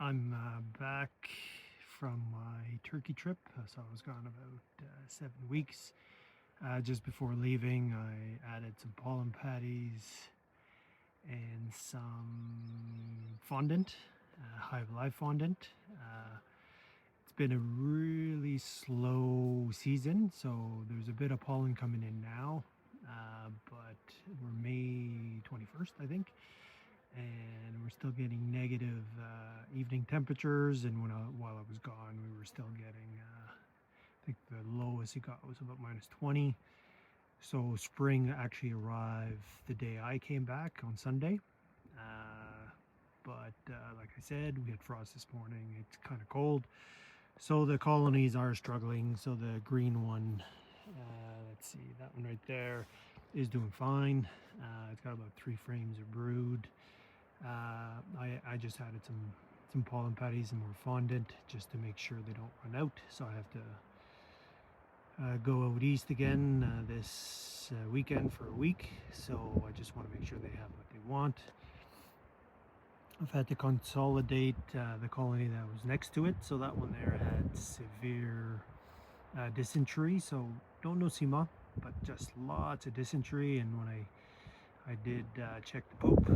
I'm back from my turkey trip. So I was gone about 7 weeks. Just before leaving, I added some pollen patties and some fondant, hive live fondant. It's been a really slow season, so there's a bit of pollen coming in now. But we're May 21st, I think, and we're still getting negative evening temperatures. And while I was gone, we were still getting, I think the lowest it got was about -20. So spring actually arrived the day I came back on Sunday. But like I said, we had frost this morning. It's kind of cold. So the colonies are struggling. So the green one, let's see, that one right there is doing fine. It's got about 3 frames of brood. I just added some pollen patties and more fondant just to make sure they don't run out. So I have to go out east again this weekend for a week. So I just want to make sure they have what they want. I've had to consolidate the colony that was next to it. So that one there had severe dysentery. So no Nosema, but just lots of dysentery. And when I did check the poop,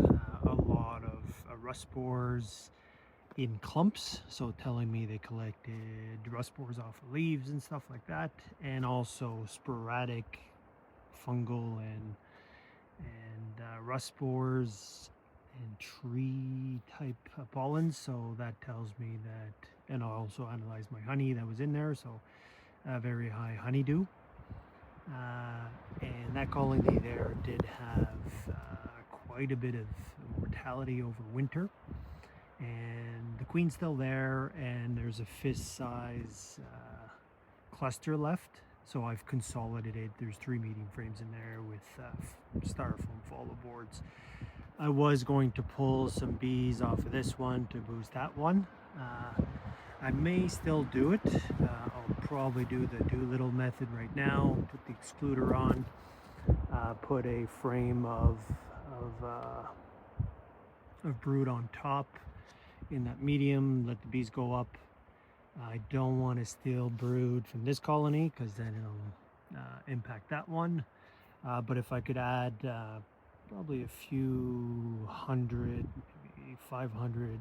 a lot of rust spores in clumps, so telling me they collected rust spores off of leaves and stuff like that, and also sporadic fungal and rust spores and tree type pollens. So that tells me that, and I also analyzed my honey that was in there, so very high honeydew. And that colony there did have quite a bit of mortality over winter. And the queen's still there, and there's a fist size cluster left. So I've consolidated. There's 3 meeting frames in there with styrofoam follow boards. I was going to pull some bees off of this one to boost that one. I may still do it. I'll probably do the Doolittle method right now. Put the excluder on. Put a frame of brood on top in that medium. Let the bees go up. I don't want to steal brood from this colony because then it'll impact that one. But if I could add probably a few hundred, maybe 500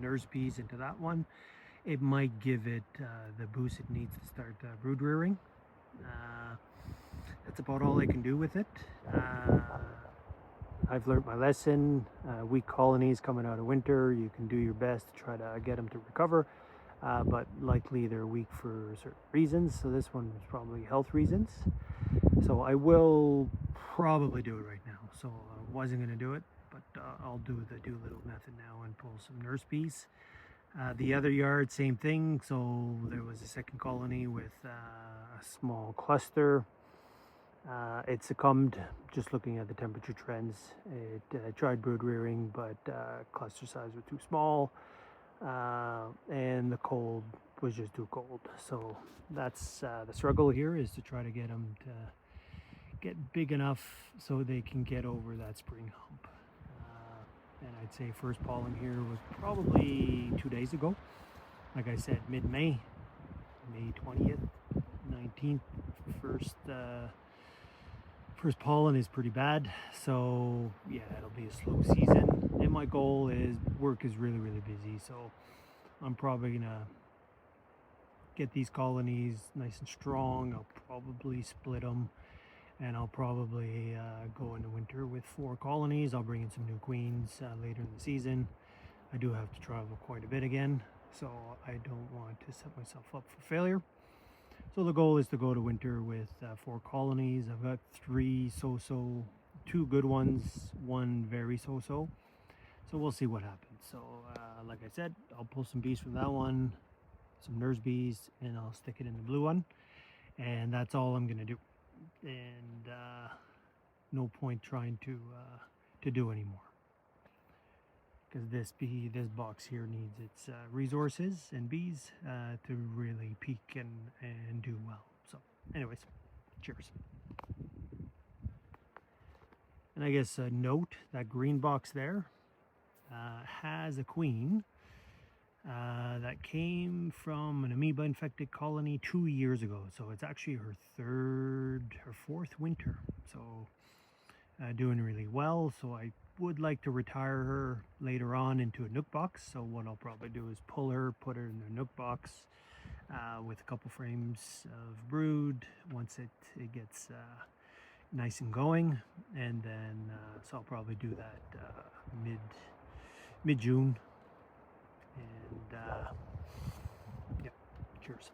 nurse bees into that one, it might give it the boost it needs to start brood rearing. That's about all I can do with it. I've learned my lesson. Weak colonies coming out of winter, you can do your best to try to get them to recover, but likely they're weak for certain reasons. So this one was probably health reasons. So I will probably do it right now. So I wasn't going to do it, but I'll do the Doolittle method now and pull some nurse bees. The other yard, same thing. So there was a second colony with a small cluster. It succumbed just looking at the temperature trends. It tried brood rearing, but cluster size was too small, and the cold was just too cold. So that's the struggle here, is to try to get them to get big enough so they can get over that spring hump. And I'd say first pollen here was probably 2 days ago. Like I said, mid-May, May 20th, 19th, first pollen is pretty bad. So yeah, it'll be a slow season. And my goal is, work is really busy, so I'm probably gonna get these colonies nice and strong. I'll probably split them, and I'll probably go into winter with 4 colonies. I'll bring in some new queens later in the season. I do have to travel quite a bit again, so I don't want to set myself up for failure. So the goal is to go to winter with 4 colonies. I've got 3 so-so, 2 good ones, 1 very so-so. So we'll see what happens. So like I said, I'll pull some bees from that one, some nurse bees, and I'll stick it in the blue one. And that's all I'm gonna do. And no point trying to do anymore, because this box here needs its resources and bees to really peak and do well. So anyways, cheers. And I guess a note, that green box there has a queen. that came from an amoeba infected colony 2 years ago. So it's actually her fourth winter. So doing really well. So I would like to retire her later on into a nook box. So what I'll probably do is pull her, put her in the nook box with a couple frames of brood once it gets nice and going, and then so I'll probably do that mid June, and yeah, cheers.